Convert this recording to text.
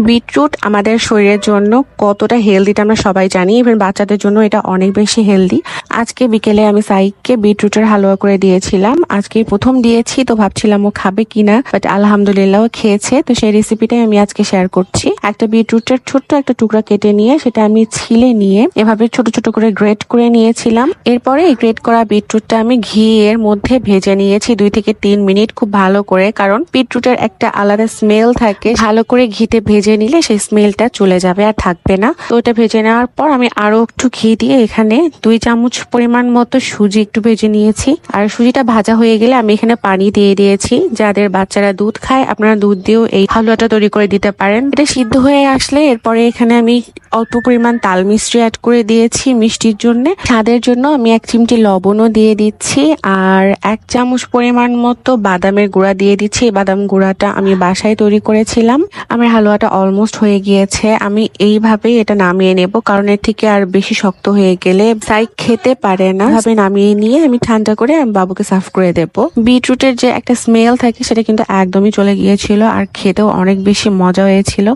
Beetroot আমাদের শরীরের জন্য কতটা হেলদি এটা আমরা সবাই জানি, ইভেন বাচ্চাদের জন্য এটা অনেক বেশি হেলদি। আজকে বিকেলে আমি সাইককে বিটরুটের হালুয়া করে দিয়েছিলাম। আজকে প্রথম দিয়েছি, তো ভাবছিলাম ও খাবে কিনা, বাট আলহামদুলিল্লাহ ও খেয়েছে। তো সেই রেসিপিটাই আমি আজকে শেয়ার করছি। একটা বিটরুটের ছোট্ট একটা টুকরা কেটে নিয়ে সেটা আমি ছিলে নিয়ে এভাবে ছোট ছোট করে গ্রেট করে নিয়েছিলাম। এরপরে এই গ্রেট করা বিটরুটটা আমি ঘি এর মধ্যে ভেজে নিয়েছি 2 থেকে 3 মিনিট খুব ভালো করে, কারণ বিটরুটের একটা আলাদা স্মেল থাকে। ভালো করে ঘিতে ভেজে নিলে সেই স্মেলটা চলে যাবে আর থাকবে না। তো এটা ভেজে নেওয়ার পর আমি আরো একটু ঘি দিয়ে এখানে 2 চামচ পরিমাণ মতো সুজি একটু ভেজে নিয়েছি। আর সুজিটা ভাজা হয়ে গেলে আমি এখানে পানি দিয়ে দিয়েছি। যাদের বাচ্চারা দুধ খায় আপনারা দুধ দিয়েও এই হালুয়াটা তৈরি করে দিতে পারেন। এটা সিদ্ধ হয়ে আসলে এরপরে এখানে আমি অল্প পরিমাণ তাল মিষ্টি অ্যাড করে দিয়েছি মিষ্টির জন্য। স্বাদের জন্য আমি 1 চিমটি লবণও দিয়ে দিচ্ছি আর 1 চামচ পরিমাণ মতো বাদামের গুঁড়া দিয়ে দিচ্ছি। এই বাদাম গুঁড়াটা আমি বাসায় তৈরি করেছিলাম। আমার হালুয়াটা অলমোস্ট হয়ে গিয়েছে। আমি এইভাবে এটা নামিয়ে নেব, কারণ এর থেকে আর বেশি শক্ত হয়ে গেলে সাইক খেতে পারে না। ভাবে নামিয়ে নিয়ে আমি ঠান্ডা করে আমি বাবুকে সার্ভ করে দেব। বিটরুটের যে একটা স্মেল থাকে সেটা কিন্তু একদমই চলে গিয়েছিল আর খেতেও অনেক বেশি মজা হয়েছিল।